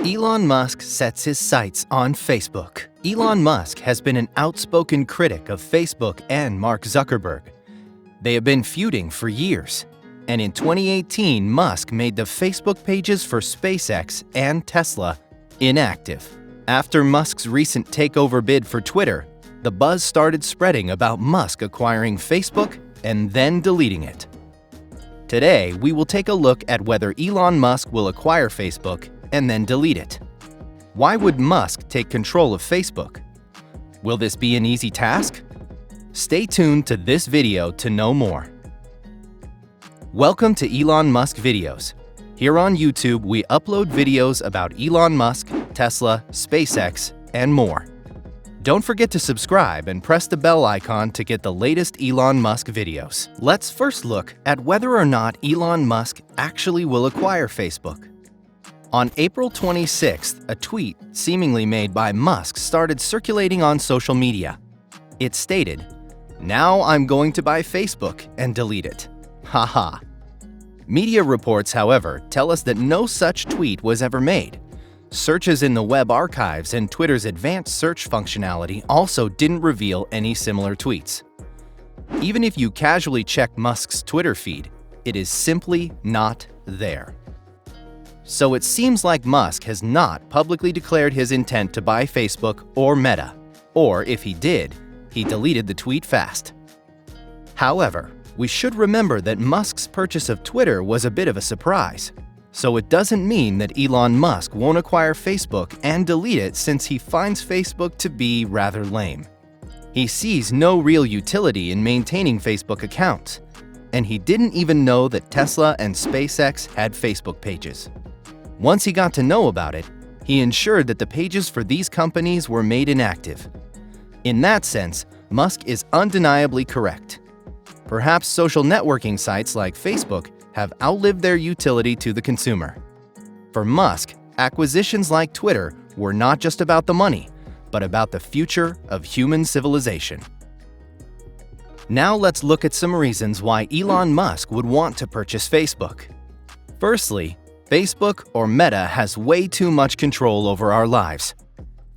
Elon Musk sets his sights on Facebook. Elon Musk has been an outspoken critic of Facebook and Mark Zuckerberg. They have been feuding for years. And in 2018, Musk made the Facebook pages for SpaceX and Tesla inactive. After Musk's recent takeover bid for Twitter, the buzz started spreading about Musk acquiring Facebook and then deleting it. Today, we will take a look at whether Elon Musk will acquire Facebook and then delete it. Why would Musk take control of Facebook? Will this be an easy task? Stay tuned to this video to know more. Welcome to Elon Musk Videos. Here on YouTube, we upload videos about Elon Musk, Tesla, SpaceX, and more. Don't forget to subscribe and press the bell icon to get the latest Elon Musk videos. Let's first look at whether or not Elon Musk actually will acquire Facebook. On April 26th, a tweet seemingly made by Musk started circulating on social media. It stated, "Now I'm going to buy Facebook and delete it. Haha." Media reports, however, tell us that no such tweet was ever made. Searches in the web archives and Twitter's advanced search functionality also didn't reveal any similar tweets. Even if you casually check Musk's Twitter feed, it is simply not there. So it seems like Musk has not publicly declared his intent to buy Facebook or Meta, or if he did, he deleted the tweet fast. However, we should remember that Musk's purchase of Twitter was a bit of a surprise, so it doesn't mean that Elon Musk won't acquire Facebook and delete it since he finds Facebook to be rather lame. He sees no real utility in maintaining Facebook accounts, and he didn't even know that Tesla and SpaceX had Facebook pages. Once he got to know about it, he ensured that the pages for these companies were made inactive. In that sense, Musk is undeniably correct. Perhaps social networking sites like Facebook have outlived their utility to the consumer. For Musk, acquisitions like Twitter were not just about the money, but about the future of human civilization. Now let's look at some reasons why Elon Musk would want to purchase Facebook. Firstly, Facebook or Meta has way too much control over our lives.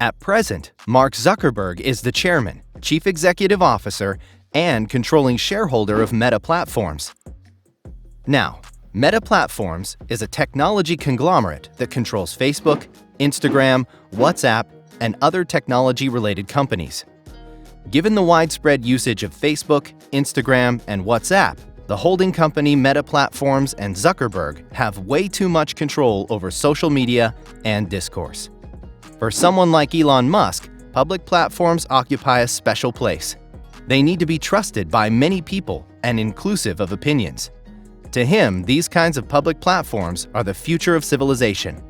At present, Mark Zuckerberg is the chairman, chief executive officer, and controlling shareholder of Meta Platforms. Now, Meta Platforms is a technology conglomerate that controls Facebook, Instagram, WhatsApp, and other technology-related companies. Given the widespread usage of Facebook, Instagram, and WhatsApp, the holding company Meta Platforms and Zuckerberg have way too much control over social media and discourse. For someone like Elon Musk, public platforms occupy a special place. They need to be trusted by many people and inclusive of opinions. To him, these kinds of public platforms are the future of civilization.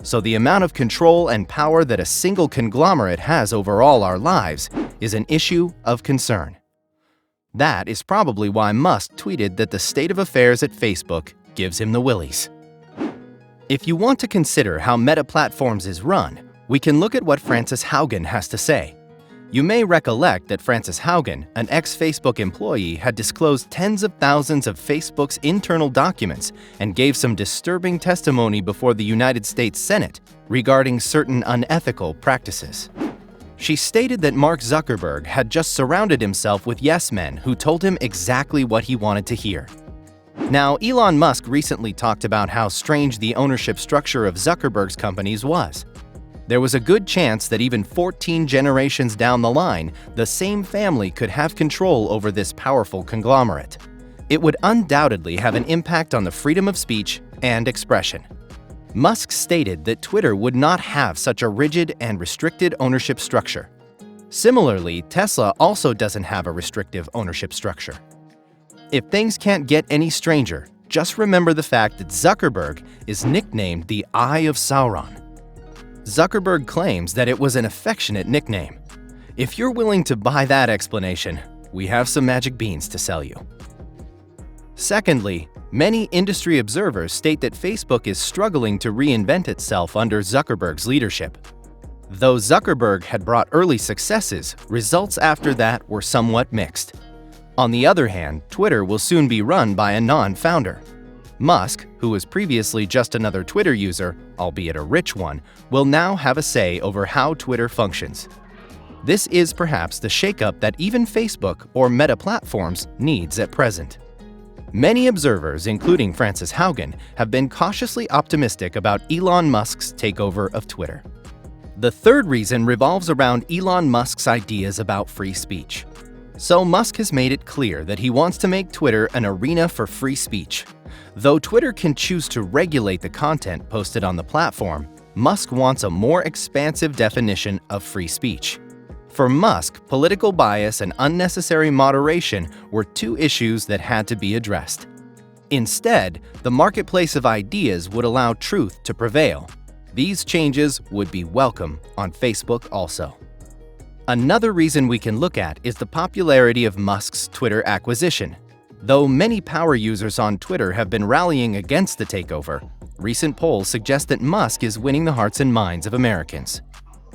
So the amount of control and power that a single conglomerate has over all our lives is an issue of concern. That is probably why Musk tweeted that the state of affairs at Facebook gives him the willies. If you want to consider how Meta Platforms is run, we can look at what Frances Haugen has to say. You may recollect that Frances Haugen, an ex-Facebook employee, had disclosed tens of thousands of Facebook's internal documents and gave some disturbing testimony before the United States Senate regarding certain unethical practices. She stated that Mark Zuckerberg had just surrounded himself with yes-men who told him exactly what he wanted to hear. Now, Elon Musk recently talked about how strange the ownership structure of Zuckerberg's companies was. There was a good chance that even 14 generations down the line, the same family could have control over this powerful conglomerate. It would undoubtedly have an impact on the freedom of speech and expression. Musk stated that Twitter would not have such a rigid and restricted ownership structure. Similarly, Tesla also doesn't have a restrictive ownership structure. If things can't get any stranger, just remember the fact that Zuckerberg is nicknamed the Eye of Sauron. Zuckerberg claims that it was an affectionate nickname. If you're willing to buy that explanation, we have some magic beans to sell you. Secondly, many industry observers state that Facebook is struggling to reinvent itself under Zuckerberg's leadership. Though Zuckerberg had brought early successes, results after that were somewhat mixed. On the other hand, Twitter will soon be run by a non-founder. Musk, who was previously just another Twitter user, albeit a rich one, will now have a say over how Twitter functions. This is perhaps the shakeup that even Facebook or Meta platforms needs at present. Many observers, including Frances Haugen, have been cautiously optimistic about Elon Musk's takeover of Twitter. The third reason revolves around Elon Musk's ideas about free speech. So Musk has made it clear that he wants to make Twitter an arena for free speech. Though Twitter can choose to regulate the content posted on the platform, Musk wants a more expansive definition of free speech. For Musk, political bias and unnecessary moderation were two issues that had to be addressed. Instead, the marketplace of ideas would allow truth to prevail. These changes would be welcome on Facebook also. Another reason we can look at is the popularity of Musk's Twitter acquisition. Though many power users on Twitter have been rallying against the takeover, recent polls suggest that Musk is winning the hearts and minds of Americans.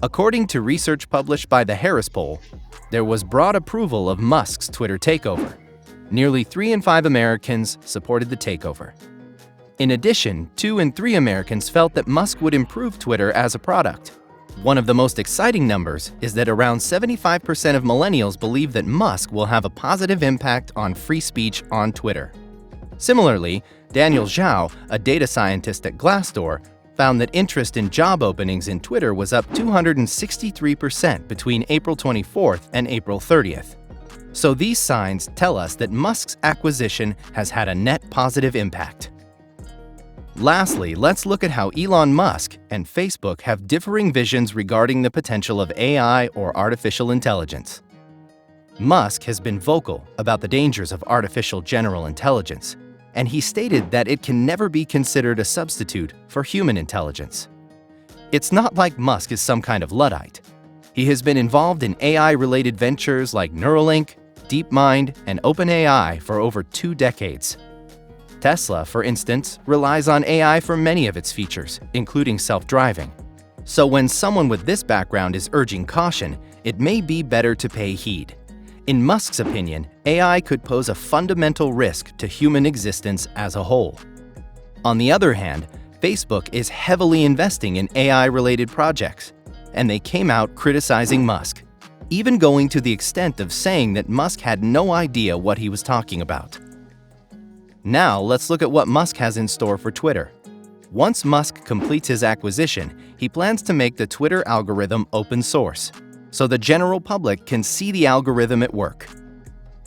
According to research published by the Harris Poll, there was broad approval of Musk's Twitter takeover. Nearly 3 in 5 Americans supported the takeover. In addition, 2 in 3 Americans felt that Musk would improve Twitter as a product. One of the most exciting numbers is that around 75% of millennials believe that Musk will have a positive impact on free speech on Twitter. Similarly, Daniel Zhao, a data scientist at Glassdoor, found that interest in job openings in Twitter was up 263% between April 24th and April 30th. So these signs tell us that Musk's acquisition has had a net positive impact. Lastly, let's look at how Elon Musk and Facebook have differing visions regarding the potential of AI or artificial intelligence. Musk has been vocal about the dangers of artificial general intelligence, and he stated that it can never be considered a substitute for human intelligence. It's not like Musk is some kind of Luddite. He has been involved in AI-related ventures like Neuralink, DeepMind, and OpenAI for over 2 decades. Tesla, for instance, relies on AI for many of its features, including self-driving. So when someone with this background is urging caution, it may be better to pay heed. In Musk's opinion, AI could pose a fundamental risk to human existence as a whole. On the other hand, Facebook is heavily investing in AI-related projects, and they came out criticizing Musk, even going to the extent of saying that Musk had no idea what he was talking about. Now let's look at what Musk has in store for Twitter. Once Musk completes his acquisition, he plans to make the Twitter algorithm open source, so the general public can see the algorithm at work.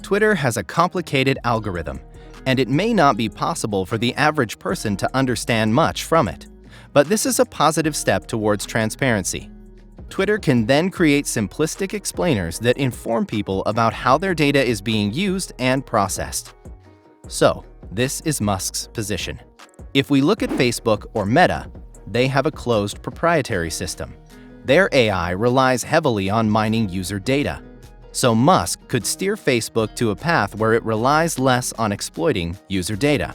Twitter has a complicated algorithm, and it may not be possible for the average person to understand much from it. But this is a positive step towards transparency. Twitter can then create simplistic explainers that inform people about how their data is being used and processed. So, this is Musk's position. If we look at Facebook or Meta, they have a closed proprietary system. Their AI relies heavily on mining user data. So Musk could steer Facebook to a path where it relies less on exploiting user data.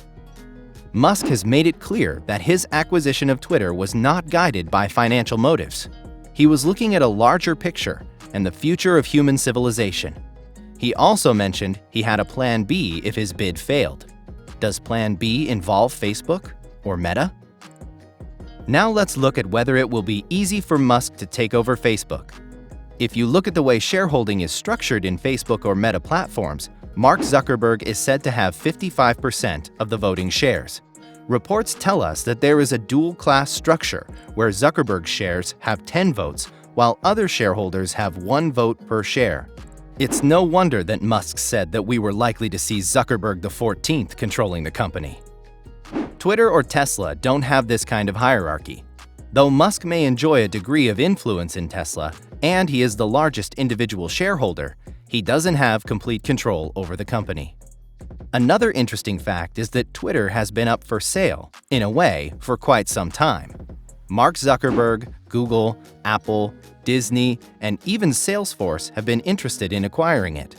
Musk has made it clear that his acquisition of Twitter was not guided by financial motives. He was looking at a larger picture and the future of human civilization. He also mentioned he had a plan B if his bid failed. Does plan B involve Facebook or Meta? Now let's look at whether it will be easy for Musk to take over Facebook. If you look at the way shareholding is structured in Facebook or Meta platforms, Mark Zuckerberg is said to have 55% of the voting shares. Reports tell us that there is a dual-class structure where Zuckerberg's shares have 10 votes, while other shareholders have 1 vote per share. It's no wonder that Musk said that we were likely to see Zuckerberg the 14th controlling the company. Twitter or Tesla don't have this kind of hierarchy. Though Musk may enjoy a degree of influence in Tesla, and he is the largest individual shareholder, he doesn't have complete control over the company. Another interesting fact is that Twitter has been up for sale, in a way, for quite some time. Mark Zuckerberg, Google, Apple, Disney, and even Salesforce have been interested in acquiring it.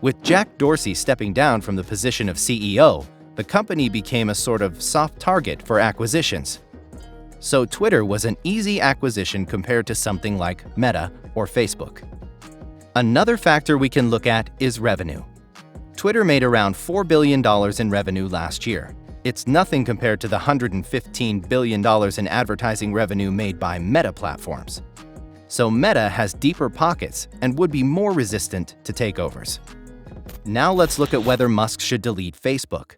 With Jack Dorsey stepping down from the position of CEO, the company became a sort of soft target for acquisitions. So Twitter was an easy acquisition compared to something like Meta or Facebook. Another factor we can look at is revenue. Twitter made around $4 billion in revenue last year. It's nothing compared to the $115 billion in advertising revenue made by Meta platforms. So Meta has deeper pockets and would be more resistant to takeovers. Now let's look at whether Musk should delete Facebook.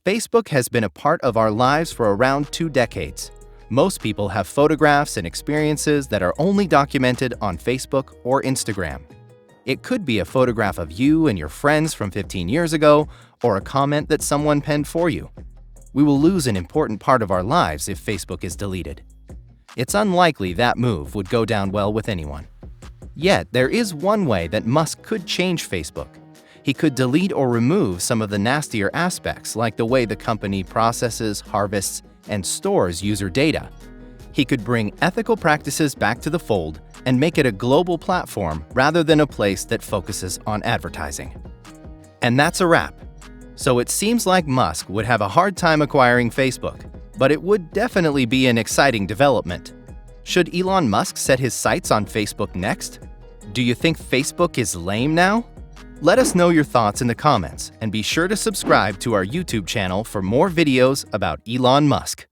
Facebook has been a part of our lives for around 2 decades. Most people have photographs and experiences that are only documented on Facebook or Instagram. It could be a photograph of you and your friends from 15 years ago, or a comment that someone penned for you. We will lose an important part of our lives if Facebook is deleted. It's unlikely that move would go down well with anyone. Yet, there is one way that Musk could change Facebook. He could delete or remove some of the nastier aspects, like the way the company processes, harvests, and stores user data. He could bring ethical practices back to the fold and make it a global platform rather than a place that focuses on advertising. And that's a wrap. So it seems like Musk would have a hard time acquiring Facebook, but it would definitely be an exciting development. Should Elon Musk set his sights on Facebook next? Do you think Facebook is lame now? Let us know your thoughts in the comments, and be sure to subscribe to our YouTube channel for more videos about Elon Musk.